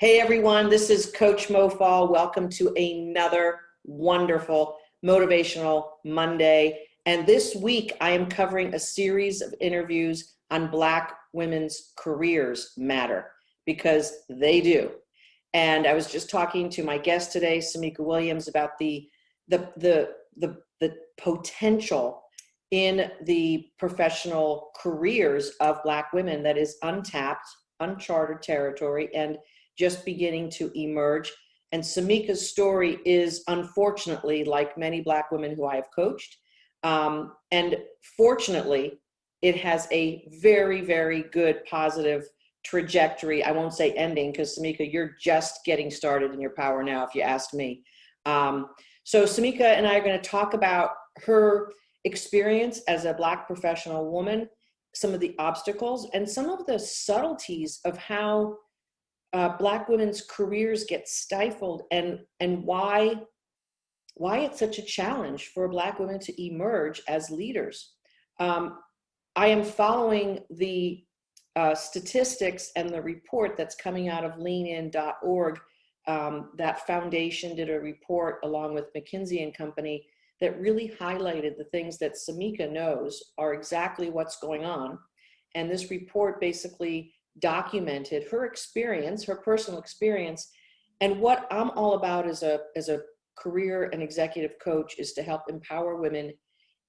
Hey everyone, this is Coach Mo Fall. Welcome to another wonderful motivational Monday. And this week I am covering a series of interviews on Black women's careers matter, because they do. And I was just talking to my guest today, Samika Williams, about the potential in the professional careers of Black women that is untapped, uncharted territory, and just beginning to emerge. And Samika's story is, unfortunately, like many Black women who I have coached. And fortunately, it has a very, very good positive trajectory. I won't say ending, because Samika, you're just getting started in your power now, if you ask me. So Samika and I are going to talk about her experience as a Black professional woman, some of the obstacles, and some of the subtleties of how Black women's careers get stifled, and why it's such a challenge for Black women to emerge as leaders. I am following the statistics and the report that's coming out of leanin.org. That foundation did a report along with McKinsey and Company that really highlighted the things that Samika knows are exactly what's going on. And this report basically documented her experience, her personal experience. And what I'm all about as a career and executive coach is to help empower women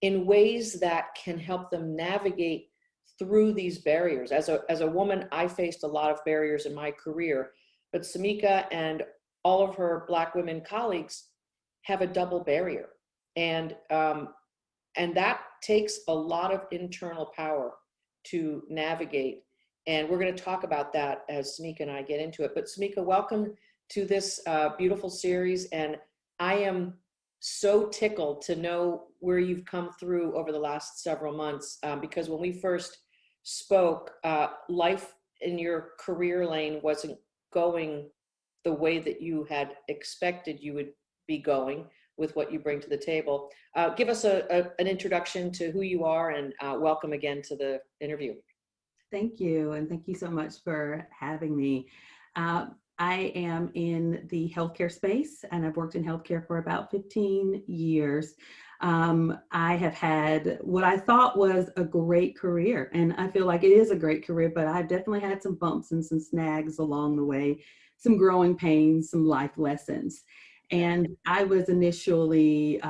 in ways that can help them navigate through these barriers. As a woman, I faced a lot of barriers in my career, but Samika and all of her Black women colleagues have a double barrier. And that takes a lot of internal power to navigate. And we're going to talk about that as Samika and I get into it. But Samika, welcome to this beautiful series. And I am so tickled to know where you've come through over the last several months, because when we first spoke, life in your career lane wasn't going the way that you had expected you would be going with what you bring to the table. Give us an introduction to who you are, and welcome again to the interview. Thank you, and thank you so much for having me. I am in the healthcare space, and I've worked in healthcare for about 15 years. I have had what I thought was a great career, and I feel like it is a great career, but I've definitely had some bumps and some snags along the way, some growing pains, some life lessons. And I was initially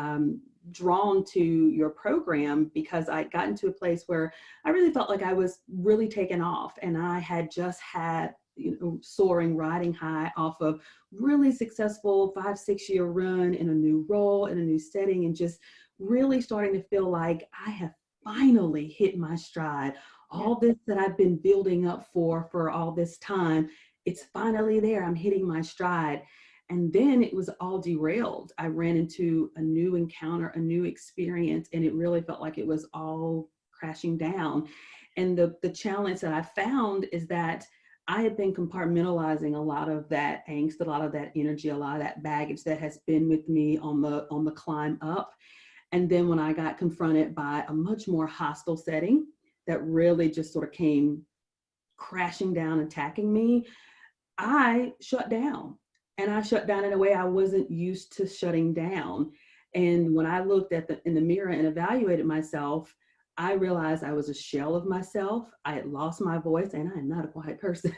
drawn to your program because I got into a place where I really felt like I was really taken off, and I had just had, soaring, riding high off of really successful 5-6 year run in a new role, in a new setting, and just really starting to feel like I have finally hit my stride. All this that I've been building up for all this time, it's finally there. I'm hitting my stride. And then it was all derailed. I ran into a new encounter, a new experience, and it really felt like it was all crashing down. And the challenge that I found is that I had been compartmentalizing a lot of that angst, a lot of that energy, a lot of that baggage that has been with me on the climb up. And then when I got confronted by a much more hostile setting that really just sort of came crashing down, attacking me, I shut down. And I shut down in a way I wasn't used to shutting down. And when I looked in the mirror and evaluated myself, I realized I was a shell of myself. I had lost my voice, and I am not a quiet person.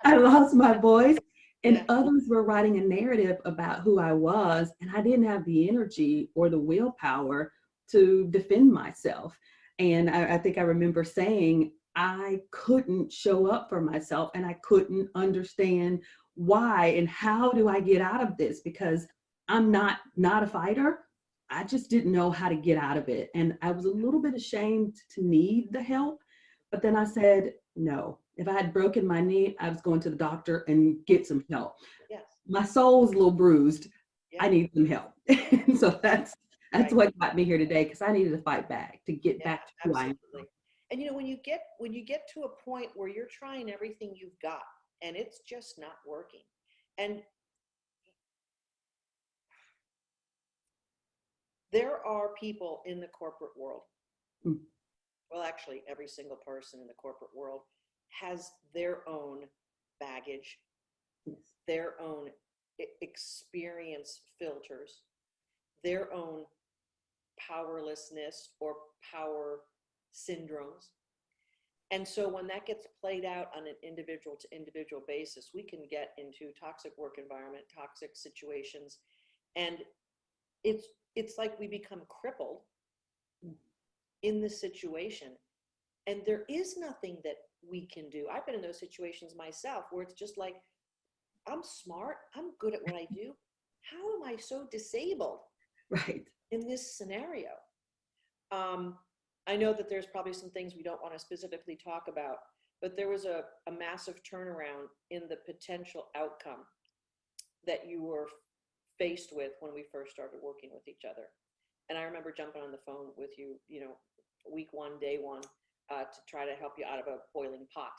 I lost my voice, and others were writing a narrative about who I was, and I didn't have the energy or the willpower to defend myself. And I think I remember saying, I couldn't show up for myself, and I couldn't understand why and how do I get out of this, because I'm not a fighter. I just didn't know how to get out of it. And I was a little bit ashamed to need the help. But then I said, no, if I had broken my knee, I was going to the doctor and get some help. Yes. My soul's a little bruised. I need some help. And so that's what got me here today, because I needed to fight back to get back to who I am. And when you get to a point where you're trying everything you've got and it's just not working, and there are people in the corporate world, well, actually every single person in the corporate world has their own baggage, Yes. their own experience filters, their own powerlessness or power syndromes. And so when that gets played out on an individual to individual basis, we can get into toxic work environment, toxic situations, and it's like we become crippled in this situation. And there is nothing that we can do. I've been in those situations myself where it's just like, I'm smart, I'm good at what I do. How am I so disabled Right. in this scenario? I know that there's probably some things we don't want to specifically talk about, but there was a massive turnaround in the potential outcome that you were faced with when we first started working with each other. And I remember jumping on the phone with you, week one, day one, to try to help you out of a boiling pot.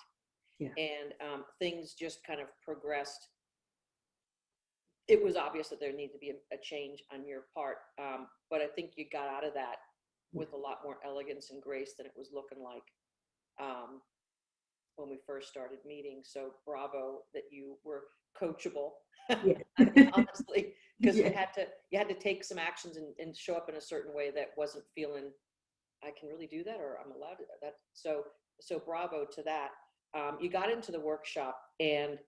Yeah. And things just kind of progressed. It was obvious that there needed to be a change on your part, but I think you got out of that with a lot more elegance and grace than it was looking like when we first started meeting. So bravo that you were coachable. Yeah. I mean, honestly, because Yeah. you had to take some actions and show up in a certain way that wasn't feeling, I can really do that, or I'm allowed to that. So bravo to that. You got into the workshop and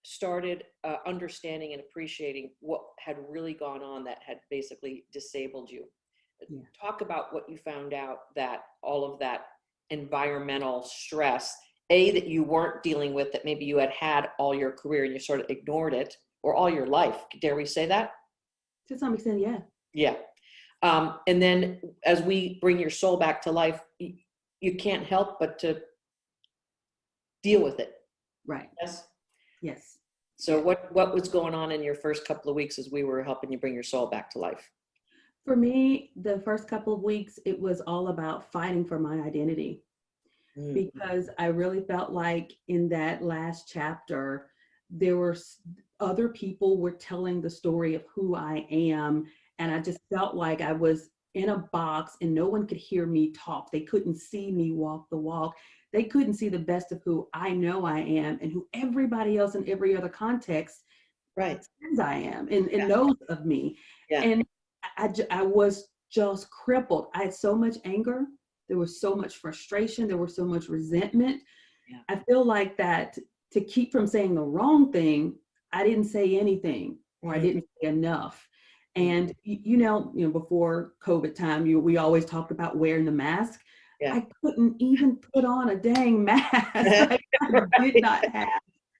started understanding and appreciating what had really gone on that had basically disabled you. Yeah. Talk about what you found out, that all of that environmental stress, that you weren't dealing with, that maybe you had all your career and you sort of ignored it, or all your life. Dare we say that? To some extent, yeah. Yeah. And then as we bring your soul back to life, you can't help but to deal with it. Right. Yes. Yes. So what was going on in your first couple of weeks as we were helping you bring your soul back to life? For me, the first couple of weeks, it was all about fighting for my identity, because I really felt like in that last chapter, there were other people were telling the story of who I am. And I just felt like I was in a box and no one could hear me talk. They couldn't see me walk the walk. They couldn't see the best of who I know I am and who everybody else in every other context Right. says I am and knows of me. Yeah. And I was just crippled. I had so much anger. There was so much frustration. There was so much resentment. Yeah. I feel like that to keep from saying the wrong thing, I didn't say anything, or I didn't say enough. And before COVID time, we always talked about wearing the mask. Yeah. I couldn't even put on a dang mask. I did not have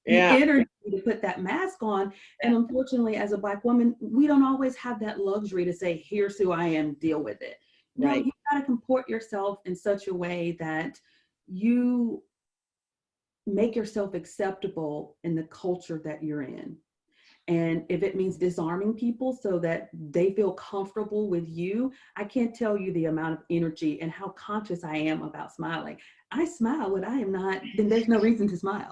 the energy to put that mask on. And unfortunately, as a Black woman, we don't always have that luxury to say, here's who I am, deal with it. No, Right. you got to comport yourself in such a way that you make yourself acceptable in the culture that you're in. And if it means disarming people so that they feel comfortable with you, I can't tell you the amount of energy and how conscious I am about smiling. I smile when I am not, then there's no reason to smile.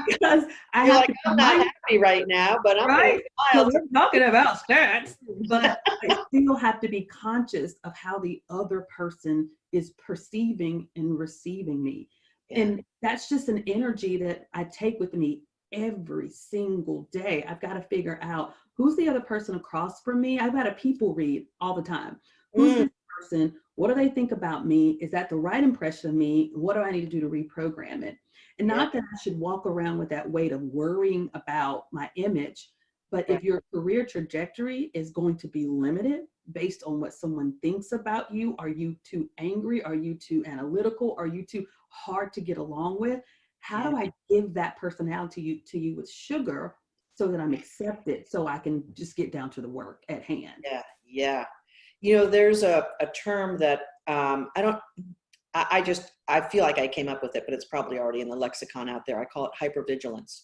Because I You're have like, to I'm not happy right now, but I'm right. going to So we're talking about stats, but I still have to be conscious of how the other person is perceiving and receiving me. Yeah. And that's just an energy that I take with me every single day. I've got to figure out who's the other person across from me. I've got to people read all the time. Who's this person? What do they think about me? Is that the right impression of me? What do I need to do to reprogram it? And not that I should walk around with that weight of worrying about my image, but if your career trajectory is going to be limited based on what someone thinks about you, are you too angry? Are you too analytical? Are you too hard to get along with? How do I give that personality to you with sugar so that I'm accepted, so I can just get down to the work at hand? Yeah. There's a term that I feel like I came up with it, but it's probably already in the lexicon out there. I call it hypervigilance.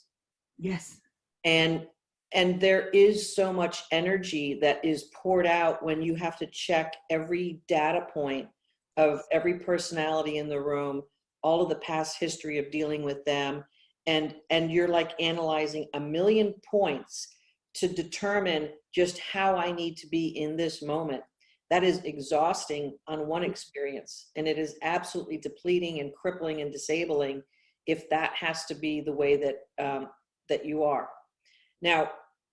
Yes. And there is so much energy that is poured out when you have to check every data point of every personality in the room, all of the past history of dealing with them. And you're like analyzing a million points to determine just how I need to be in this moment. That is exhausting on one experience, and it is absolutely depleting and crippling and disabling if that has to be the way that that you are. Now,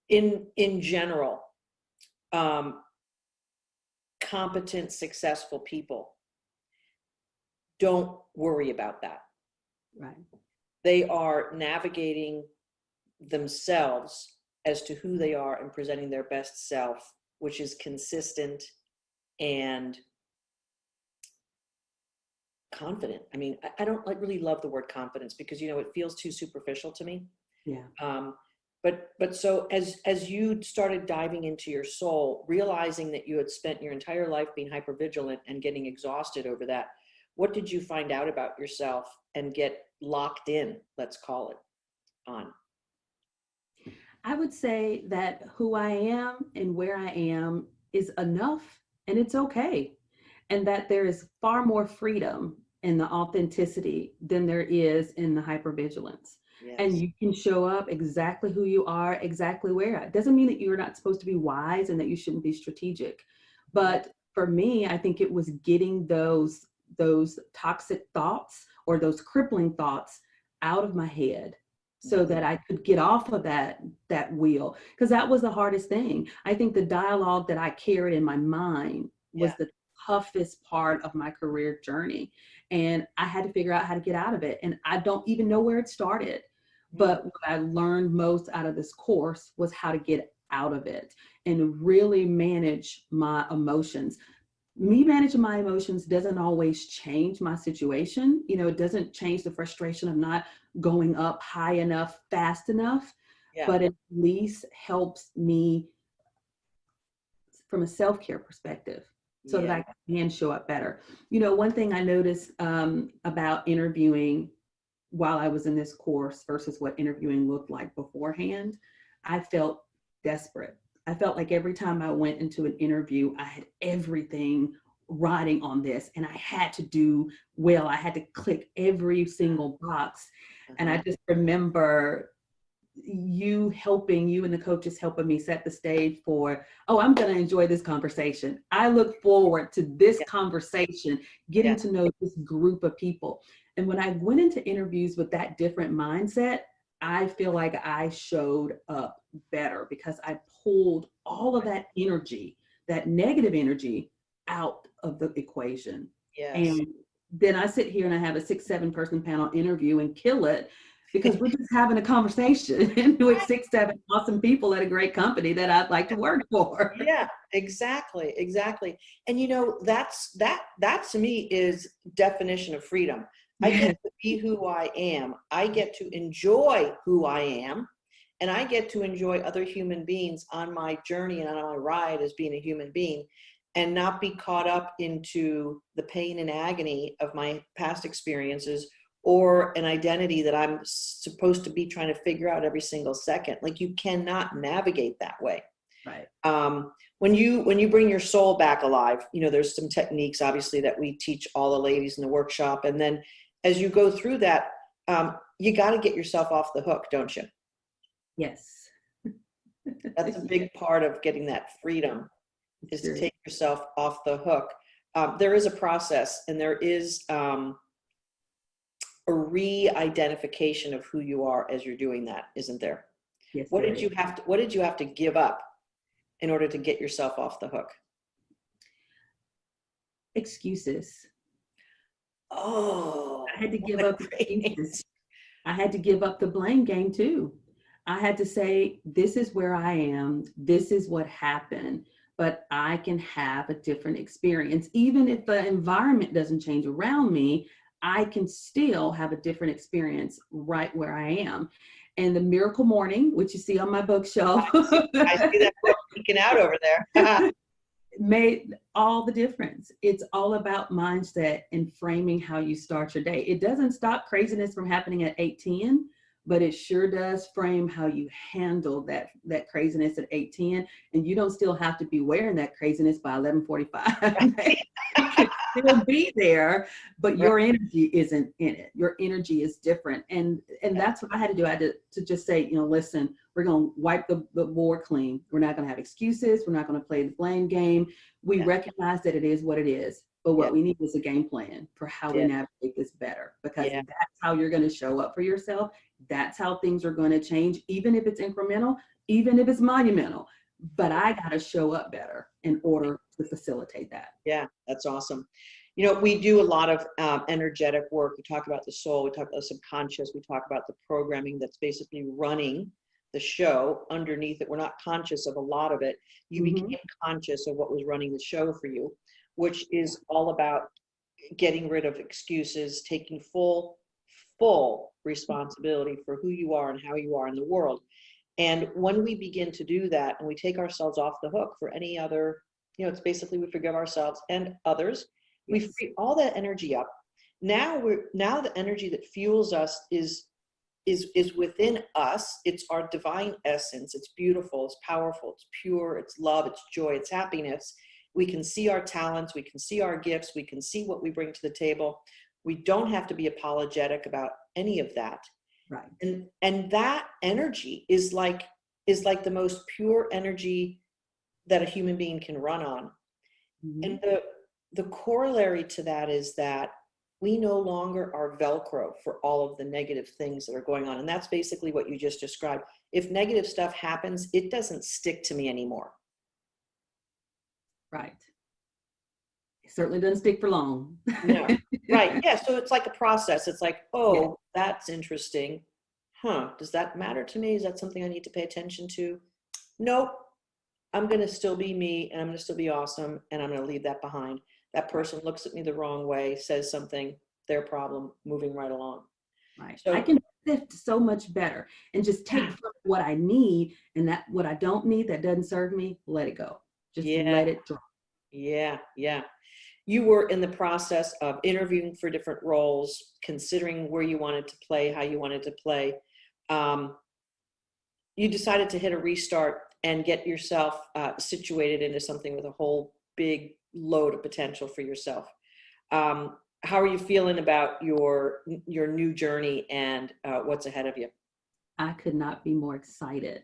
in general, competent, successful people don't worry about that. Right. They are navigating themselves as to who they are and presenting their best self, which is consistent and confident. I mean, I don't really love the word confidence because, you know, it feels too superficial to me. Yeah. But so as you started diving into your soul, realizing that you had spent your entire life being hypervigilant and getting exhausted over that, what did you find out about yourself and get locked in, let's call it, on? I would say that who I am and where I am is enough, and it's okay. And that there is far more freedom in the authenticity than there is in the hypervigilance. And Yes. you can show up exactly who you are, exactly where. It doesn't mean that you're not supposed to be wise and that you shouldn't be strategic. But for me, I think it was getting those toxic thoughts or those crippling thoughts out of my head so that I could get off of that wheel, because that was the hardest thing. I think the dialogue that I carried in my mind was Yeah. the toughest part of my career journey, and I had to figure out how to get out of it. And I don't even know where it started, but what I learned most out of this course was how to get out of it and really manage my emotions. Me managing my emotions doesn't always change my situation. You know, it doesn't change the frustration of not going up high enough, fast enough, Yeah. but it at least helps me from a self-care perspective so that I can show up better. You know, one thing I noticed about interviewing while I was in this course versus what interviewing looked like beforehand, I felt desperate. I felt like every time I went into an interview, I had everything riding on this and I had to do well. I had to click every single box. And I just remember you and the coaches helping me set the stage for, oh, I'm going to enjoy this conversation. I look forward to this conversation, getting to know this group of people. And when I went into interviews with that different mindset, I feel like I showed up better because I pulled all of that energy, that negative energy, out of the equation. Yes. And then I sit here and I have a 6-7 person panel interview and kill it because we're just having a conversation with 6-7 awesome people at a great company that I'd like to work for. Yeah, exactly. And you know, that to me is definition of freedom. I get to be who I am. I get to enjoy who I am, and I get to enjoy other human beings on my journey and on my ride as being a human being, and not be caught up into the pain and agony of my past experiences or an identity that I'm supposed to be trying to figure out every single second. Like, you cannot navigate that way. Right. When you bring your soul back alive, you know, there's some techniques obviously that we teach all the ladies in the workshop. And then as you go through that, you got to get yourself off the hook, don't you? Yes. That's a big part of getting that freedom, is to take yourself off the hook. There is a process, and there is a re-identification of who you are as you're doing that, isn't there? Yes. What did you have to give up in order to get yourself off the hook? Excuses. Oh, I had to give up excuses. I had to give up the blame game too. I had to say, this is where I am. This is what happened, but I can have a different experience. Even if the environment doesn't change around me, I can still have a different experience right where I am. And the Miracle Morning, which you see on my bookshelf, I see that book peeking out over there. made all the difference. It's all about mindset and framing how you start your day. It doesn't stop craziness from happening at 8:10, but it sure does frame how you handle that craziness at 8:10. And you don't still have to be wearing that craziness by 11:45. You can still be there, but your energy isn't in it. Your energy is different. And that's what I had to do. I had to just say, you know, listen, we're going to wipe the board clean. We're not going to have excuses. We're not going to play the blame game. We recognize that it is what it is. But Yeah. what we need is a game plan for how we Yeah. navigate this better, because Yeah. that's how you're going to show up for yourself. That's how things are going to change, even if it's incremental, even if it's monumental. But I got to show up better in order to facilitate that. Yeah, that's awesome. You know, we do a lot of energetic work. We talk about the soul, we talk about the subconscious, we talk about the programming that's basically running the show underneath it. We're not conscious of a lot of it. You became conscious of what was running the show for you, which is all about getting rid of excuses, taking full responsibility for who you are and how you are in the world. And when we begin to do that and we take ourselves off the hook for any other, you know, it's basically we forgive ourselves and others. We Yes. free all that energy up. Now the energy that fuels us is within us. It's our divine essence. It's beautiful, it's powerful, it's pure, it's love, it's joy, it's happiness. We can see our talents, we can see our gifts, we can see what we bring to the table. We don't have to be apologetic about any of that. Right. And that energy is like the most pure energy that a human being can run on. And the corollary to that is that we no longer are Velcro for all of the negative things that are going on. And that's basically what you just described. If negative stuff happens, it doesn't stick to me anymore. Right. It certainly doesn't stick for long. No. Right. Yeah. So it's like a process. It's like, oh, Yeah. that's interesting. Huh. Does that matter to me? Is that something I need to pay attention to? Nope. I'm going to still be me, and I'm going to still be awesome, and I'm going to leave that behind. That person looks at me the wrong way, says something, their problem, moving right along. Right. So I can sift so much better and just take from what I need, and that what I don't need that doesn't serve me, let it go. Just let it drop. Yeah. You were in the process of interviewing for different roles, considering where you wanted to play, how you wanted to play. You decided to hit a restart and get yourself situated into something with a whole big load of potential for yourself. How are you feeling about your new journey and what's ahead of you? I could not be more excited.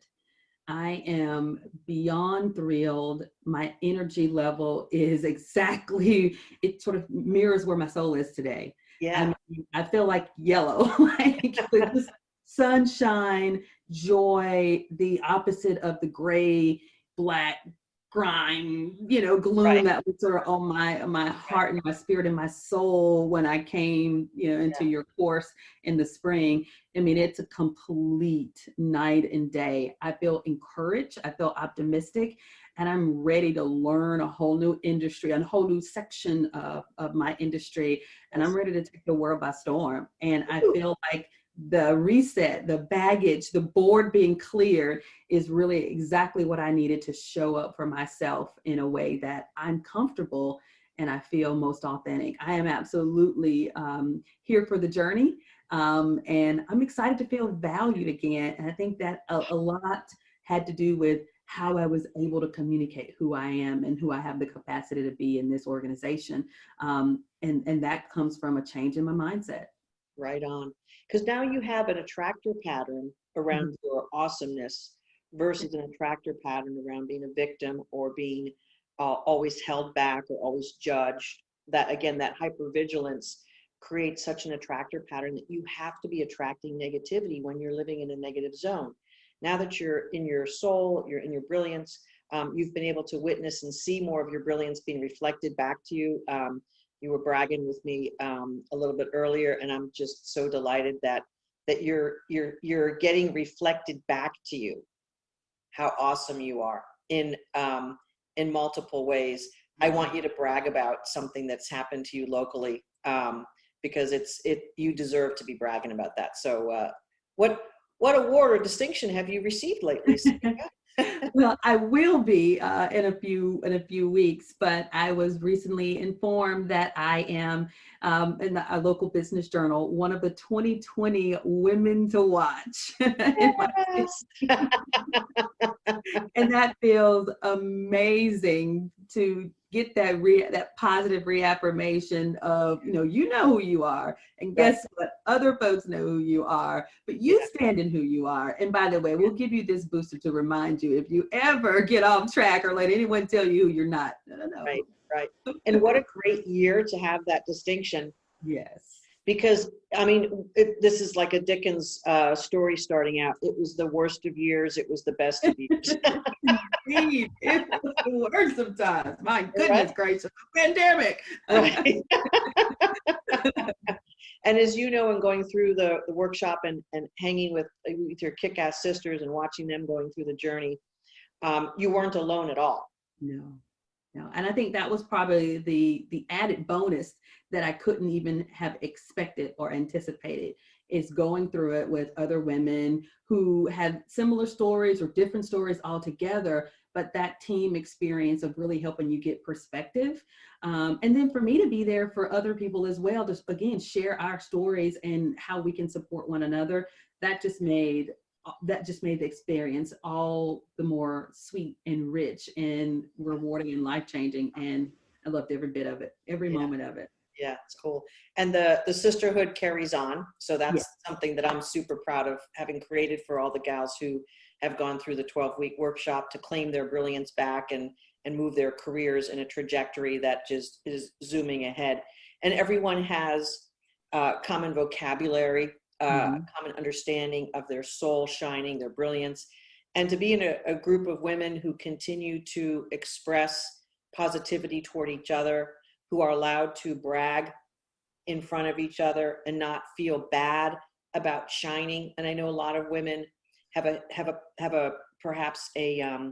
I am beyond thrilled. My energy level is exactly, it sort of mirrors where my soul is today. Yeah. I feel like yellow, like with this sunshine, joy, the opposite of the gray, black, grime, gloom Right. that was sort of on my heart and my spirit and my soul when I came, into your course in the spring. I mean, it's a complete night and day. I feel encouraged. I feel optimistic, and I'm ready to learn a whole new industry, a whole new section of my industry. And I'm ready to take the world by storm. And I feel like the reset, the baggage, the board being cleared is really exactly what I needed to show up for myself in a way that I'm comfortable and I feel most authentic. I am absolutely here for the journey. And I'm excited to feel valued again. And I think that a lot had to do with how I was able to communicate who I am and who I have the capacity to be in this organization. And that comes from a change in my mindset. Right on. Because now you have an attractor pattern around your awesomeness versus an attractor pattern around being a victim or being always held back or always judged. That, again, that hypervigilance creates such an attractor pattern that you have to be attracting negativity when you're living in a negative zone. Now that you're in your soul, you're in your brilliance, you've been able to witness and see more of your brilliance being reflected back to you. You were bragging with me a little bit earlier, and I'm just so delighted that you're getting reflected back to you how awesome you are in multiple ways. I want you to brag about something that's happened to you locally because you deserve to be bragging about that. So what award or distinction have you received lately, Samika? Well, I will be in a few weeks, but I was recently informed that I am in a local business journal, one of the 2020 women to watch. Yes. And that feels amazing to get that positive reaffirmation of, you know who you are. And guess what? Other folks know who you are, but you stand in who you are. And by the way, we'll give you this booster to remind you if you ever get off track or let anyone tell you who you're not. No. Right. right. And what a great year to have that distinction, Yes. because I mean, this is like a Dickens story starting out. It was the worst of years. It was the best of years. Indeed, it was the worst of times. My Right. goodness gracious, pandemic. Right. And as you know, in going through the workshop and hanging with your kick-ass sisters and watching them going through the journey, you weren't alone at all. No, no. And I think that was probably the added bonus that I couldn't even have expected or anticipated, is going through it with other women who had similar stories or different stories altogether, but that team experience of really helping you get perspective. And then for me to be there for other people as well, just again, share our stories and how we can support one another. That just made the experience all the more sweet and rich and rewarding and life-changing. And I loved every bit of it, every Yeah. moment of it. Yeah, it's cool. And the sisterhood carries on. So that's Yeah. something that I'm super proud of having created for all the gals who have gone through the 12-week workshop to claim their brilliance back and move their careers in a trajectory that just is zooming ahead. And everyone has common vocabulary, common understanding of their soul shining, their brilliance. And to be in a group of women who continue to express positivity toward each other, who are allowed to brag in front of each other and not feel bad about shining. And I know a lot of women have a perhaps a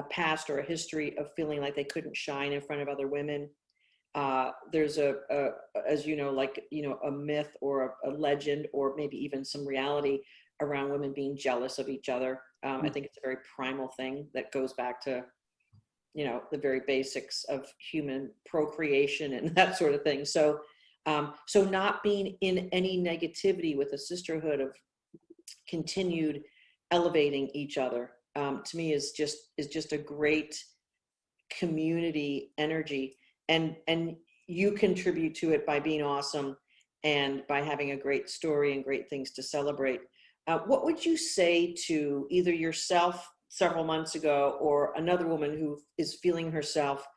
past or a history of feeling like they couldn't shine in front of other women. There's as you know, like, a myth or a legend, or maybe even some reality around women being jealous of each other. I think it's a very primal thing that goes back to, the very basics of human procreation and that sort of thing. So, so not being in any negativity with a sisterhood of continued elevating each other, to me is just a great community energy, and you contribute to it by being awesome and by having a great story and great things to celebrate. What would you say to either yourself several months ago or another woman who is feeling herself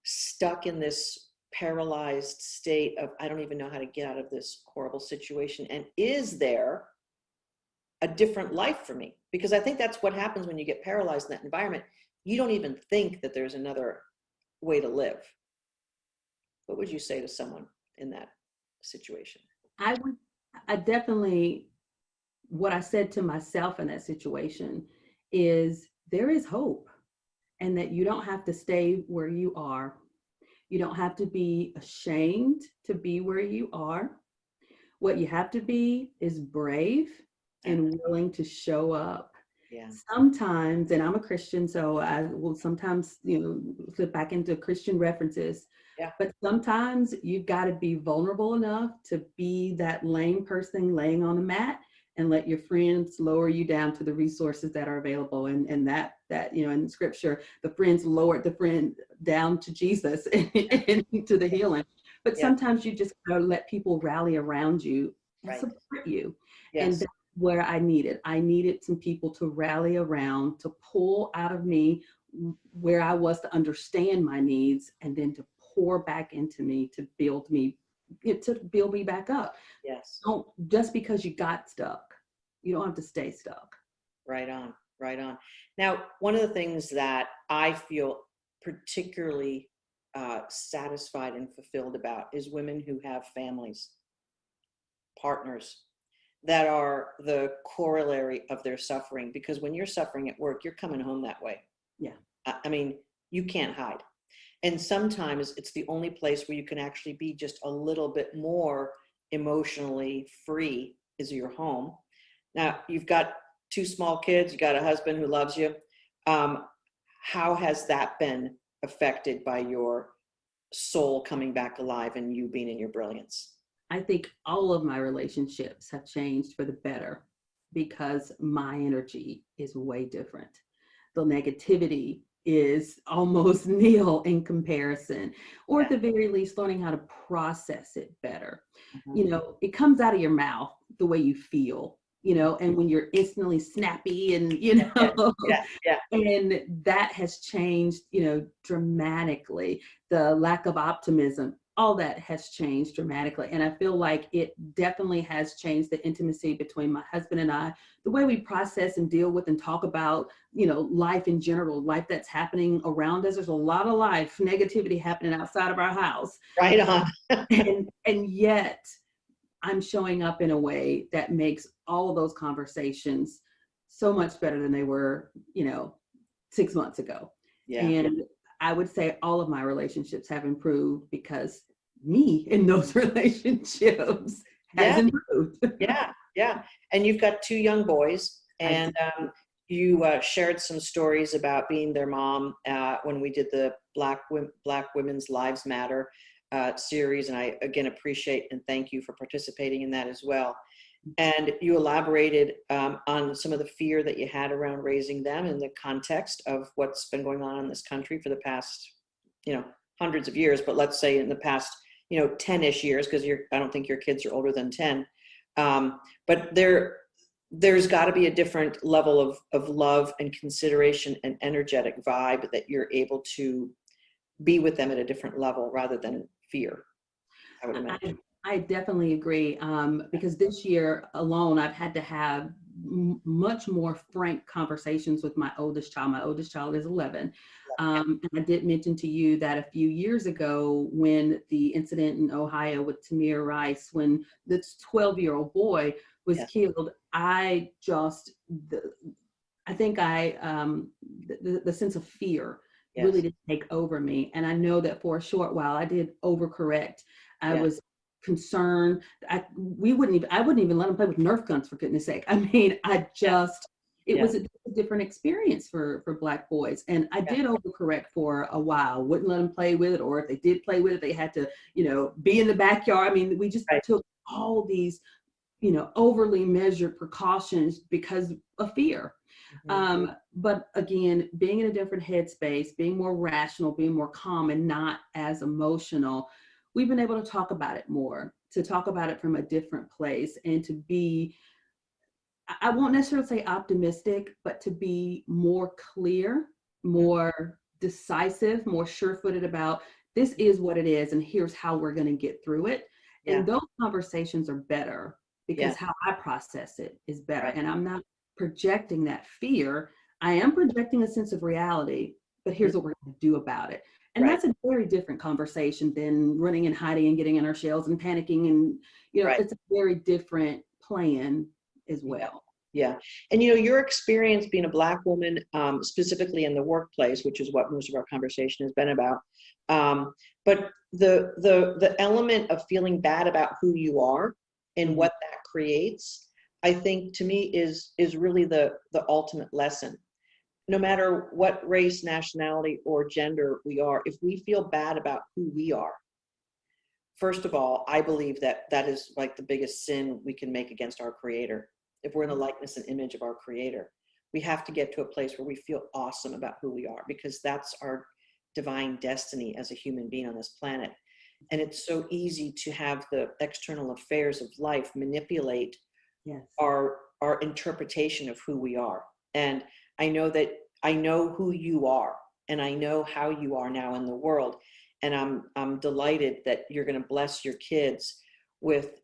stuck in this paralyzed state of, I don't even know how to get out of this horrible situation, and is there a different life for me? Because I think that's what happens when you get paralyzed in that environment. You don't even think that there's another way to live. What would you say to someone in that situation? I definitely, what I said to myself in that situation is, there is hope, and that you don't have to stay where you are. You don't have to be ashamed to be where you are. What you have to be is brave and willing to show up. Yeah. Sometimes, and I'm a Christian, so I will sometimes, flip back into Christian references. Yeah. But sometimes you've got to be vulnerable enough to be that lame person laying on the mat, and let your friends lower you down to the resources that are available. And that in scripture, the friends lowered the friend down to Jesus and to the healing. But sometimes you just gotta let people rally around you and support you. Yes. And that's where I needed some people to rally around, to pull out of me where I was, to understand my needs, and then to pour back into me to build me back up. Yes. Don't, just because you got stuck, you don't have to stay stuck. Right on, right on. Now, one of the things that I feel particularly satisfied and fulfilled about is women who have families, partners that are the corollary of their suffering. Because when you're suffering at work, you're coming home that way. Yeah. I mean, you can't hide. And sometimes it's the only place where you can actually be just a little bit more emotionally free, is your home. Now, you've got 2 small kids, you got a husband who loves you. How has that been affected by your soul coming back alive and you being in your brilliance? I think all of my relationships have changed for the better, because my energy is way different. The negativity is almost nil in comparison, or at the very least learning how to process it better. Mm-hmm. It comes out of your mouth the way you feel, you know, and when you're instantly snappy and, you Yeah, know, yeah, yeah. and that has changed, you know, dramatically. The lack of optimism, all that has changed dramatically. And I feel like it definitely has changed the intimacy between my husband and I, the way we process and deal with and talk about, you know, life in general, life that's happening around us. There's a lot of life, negativity happening outside of our house. Right on. And yet I'm showing up in a way that makes all of those conversations so much better than they were, you know, 6 months ago. Yeah. And I would say all of my relationships have improved because me in those relationships has Yeah. improved. Yeah. Yeah. And you've got two young boys, I and you shared some stories about being their mom when we did the Black Women's Lives Matter series. And I, again, appreciate and thank you for participating in that as well. And you elaborated on some of the fear that you had around raising them in the context of what's been going on in this country for the past, you know, hundreds of years, but let's say in the past, you know, 10-ish years, because I don't think your kids are older than 10. But there's got to be a different level of love and consideration and energetic vibe that you're able to be with them at a different level rather than fear, I would imagine. I definitely agree, because this year alone, I've had to have much more frank conversations with my oldest child. My oldest child is 11. And I did mention to you that a few years ago, when the incident in Ohio with Tamir Rice, when this 12-year-old boy was Yeah. killed, I think the sense of fear really Yes. did take over me. And I know that for a short while, I did overcorrect. I Yeah. was concerned. I wouldn't even let them play with Nerf guns, for goodness sake. I mean, it Yeah. was a different experience for Black boys. And I Yeah. did overcorrect for a while, wouldn't let them play with it. Or if they did play with it, they had to, you know, be in the backyard. I mean, we just Right. took all these, you know, overly measured precautions because of fear. Mhm. But again, being in a different headspace, being more rational, being more calm and not as emotional, we've been able to talk about it more, to talk about it from a different place, and to be, I won't necessarily say optimistic, but to be more clear, more decisive, more sure-footed about this is what it is and here's how we're going to get through it. Yeah. And those conversations are better Yeah. because how I process it is better. Right. And I'm not projecting that fear. I am projecting a sense of reality, but here's what we're going to do about it. And Right. that's a very different conversation than running and hiding and getting in our shells and panicking. And, you know, Right. it's a very different plan as Yeah. well. Yeah. And, you know, your experience being a Black woman, specifically in the workplace, which is what most of our conversation has been about. But the element of feeling bad about who you are and what that creates, I think to me is really the ultimate lesson. No matter what race, nationality, or gender we are, if we feel bad about who we are, first of all, I believe that that is like the biggest sin we can make against our Creator. If we're in the likeness and image of our Creator, we have to get to a place where we feel awesome about who we are, because that's our divine destiny as a human being on this planet. And it's so easy to have the external affairs of life manipulate Yes. our interpretation of who we are. And I know that I know who you are, and I know how you are now in the world. And I'm delighted that you're going to bless your kids with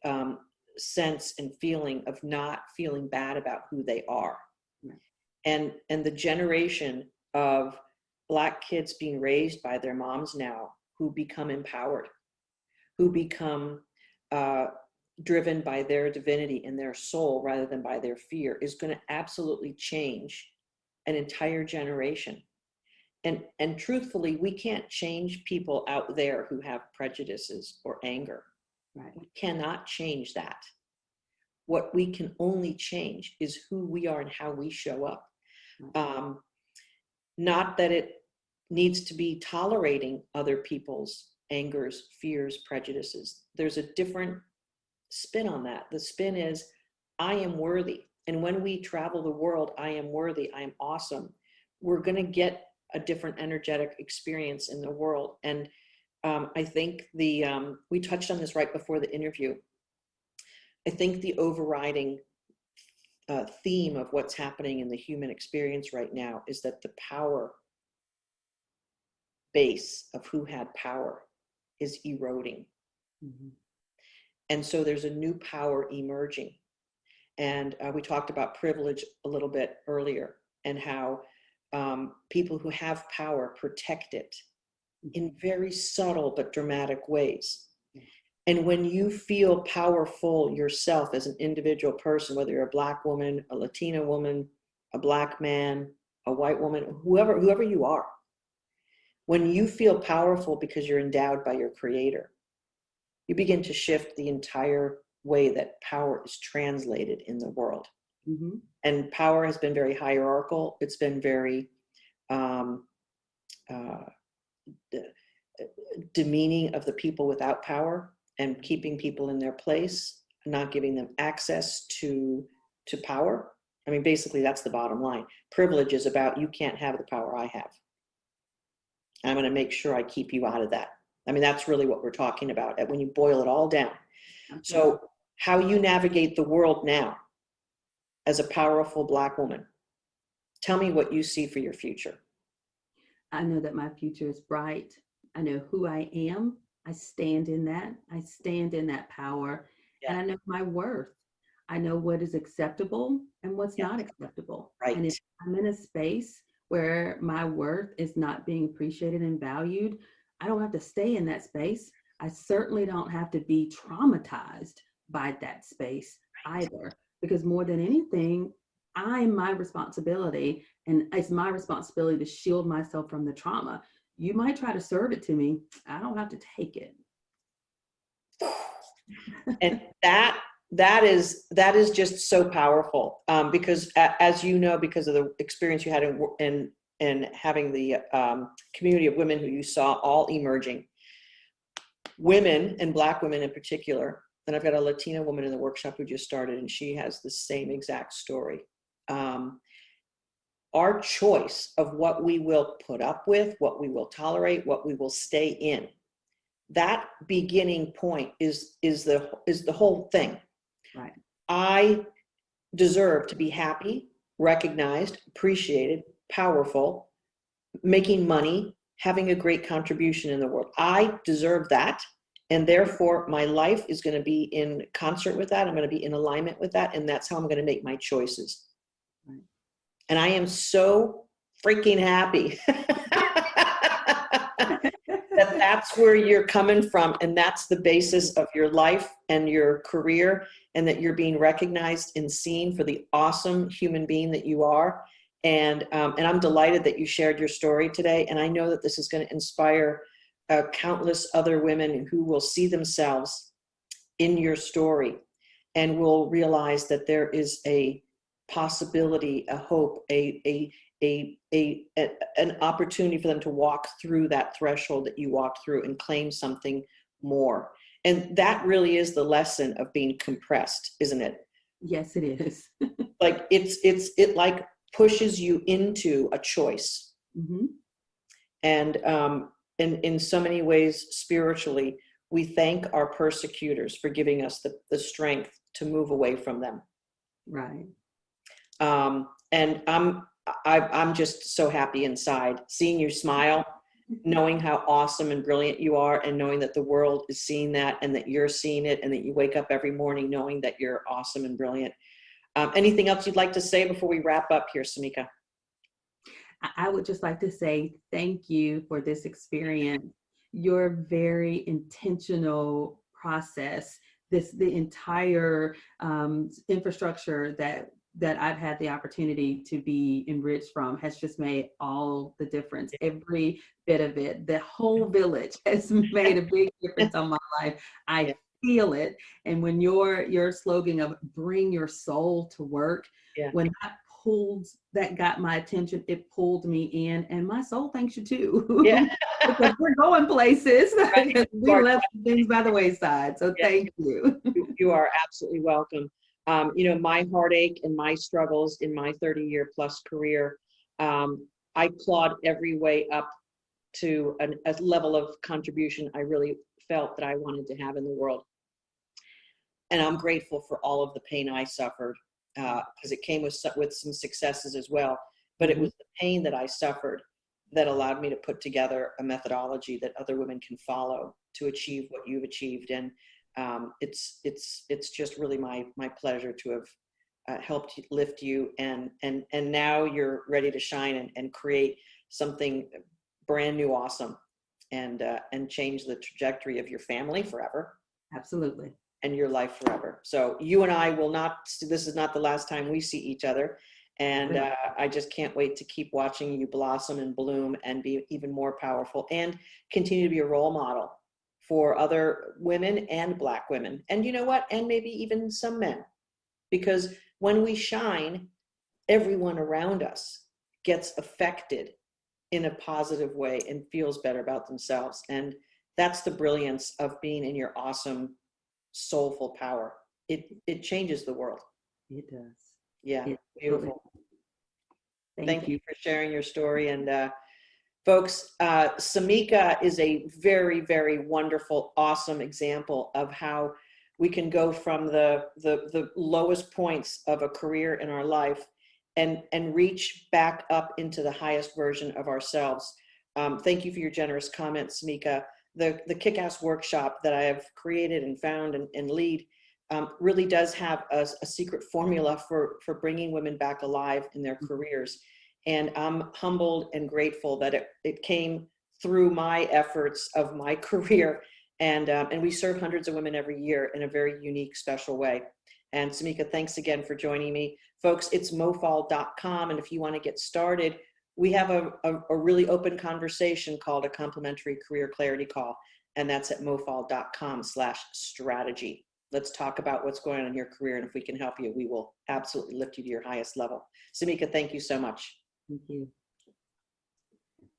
sense and feeling of not feeling bad about who they are. Right. And the generation of Black kids being raised by their moms now, who become empowered, who become driven by their divinity and their soul rather than by their fear, is going to absolutely change an entire generation. And truthfully, we can't change people out there who have prejudices or anger. Right. We cannot change that. What we can only change is who we are and how we show up. Right. Not that it needs to be tolerating other people's angers, fears, prejudices. There's a different spin on that. The spin is, I am worthy. And when we travel the world, I am worthy, I am awesome, we're going to get a different energetic experience in the world. And I think we touched on this right before the interview. I think the overriding theme of what's happening in the human experience right now is that the power base of who had power is eroding. Mhm. And so there's a new power emerging. And we talked about privilege a little bit earlier, and how people who have power protect it in very subtle but dramatic ways. And when you feel powerful yourself as an individual person, whether you're a Black woman, a Latina woman, a Black man, a white woman, whoever you are, when you feel powerful because you're endowed by your creator, you begin to shift the entire way that power is translated in the world. Mm-hmm. And power has been very hierarchical. It's been very uh, demeaning of the people without power, and keeping people in their place, not giving them access to power. I mean, basically, that's the bottom line. Privilege is about, you can't have the power I have. I'm going to make sure I keep you out of that. I mean, that's really what we're talking about when you boil it all down. Absolutely. So how you navigate the world now as a powerful Black woman, tell me what you see for your future. I know that my future is bright. I know who I am. I stand in that. I stand in that power. Yeah. And I know my worth. I know what is acceptable and what's Yeah. not acceptable. Right. And if I'm in a space where my worth is not being appreciated and valued, I don't have to stay in that space. I certainly don't have to be traumatized by that space either, because more than anything, I'm my responsibility, and it's my responsibility to shield myself from the trauma. You might try to serve it to me. I don't have to take it. And that is just so powerful, because as you know, because of the experience you had in having the community of women who you saw all emerging, women, and Black women in particular. And I've got a Latina woman in the workshop who just started, and she has the same exact story. Our choice of what we will put up with, what we will tolerate, what we will stay in, that beginning point is the whole thing. Right. I deserve to be happy, recognized, appreciated, powerful, making money, having a great contribution in the world. I deserve that. And therefore, my life is going to be in concert with that. I'm going to be in alignment with that. And that's how I'm going to make my choices. Right. And I am so freaking happy that's where you're coming from. And that's the basis of your life and your career, and that you're being recognized and seen for the awesome human being that you are. And I'm delighted that you shared your story today. And I know that this is going to inspire countless other women who will see themselves in your story and will realize that there is a possibility, a hope, an opportunity for them to walk through that threshold that you walked through and claim something more. And that really is the lesson of being compressed, isn't it? Yes, it is. Like it like pushes you into a choice. Mm-hmm. And in so many ways, spiritually, we thank our persecutors for giving us the strength to move away from them. Right. And I'm just so happy inside, seeing you smile, knowing how awesome and brilliant you are, and knowing that the world is seeing that, and that you're seeing it, and that you wake up every morning knowing that you're awesome and brilliant. Anything else you'd like to say before we wrap up here, Samika? I would just like to say thank you for this experience. Your very intentional process, the entire infrastructure that I've had the opportunity to be enriched from has just made all the difference. Every bit of it, the whole village has made a big difference on my life. I feel it. And when your slogan of bring your soul to work, when that got my attention, it pulled me in, and my soul thanks you too. Yeah. Because we're going places. Right. We left things by the wayside. So thank you. You are absolutely welcome. My heartache and my struggles in my 30-year plus career, I clawed every way up to a level of contribution I really felt that I wanted to have in the world. And I'm grateful for all of the pain I suffered. because it came with some successes as well. But it was the pain that I suffered that allowed me to put together a methodology that other women can follow to achieve what you've achieved. And it's just really my pleasure to have helped lift you, and now you're ready to shine and create something brand new, awesome, and change the trajectory of your family forever. Absolutely. And your life forever. So you and I will not, this is not the last time we see each other. And I just can't wait to keep watching you blossom and bloom and be even more powerful and continue to be a role model for other women and Black women. And you know what? And maybe even some men, because when we shine, everyone around us gets affected in a positive way and feels better about themselves. And that's the brilliance of being in your awesome, soulful power. It changes the world. It does. Yeah, It beautiful. Thank Thank you for sharing your story. And folks, Samika is a very, very wonderful, awesome example of how we can go from the lowest points of a career in our life and reach back up into the highest version of ourselves. Thank you for your generous comments, Samika. The Kick-Ass workshop that I have created and found and lead really does have a secret formula for bringing women back alive in their careers. And I'm humbled and grateful that it came through my efforts of my career. And we serve hundreds of women every year in a very unique, special way. And Samika, thanks again for joining me. Folks, it's mofal.com. And if you want to get started, we have a really open conversation called a complimentary career clarity call. And that's at mofal.com/strategy. Let's talk about what's going on in your career. And if we can help you, we will absolutely lift you to your highest level. Samika, thank you so much. you.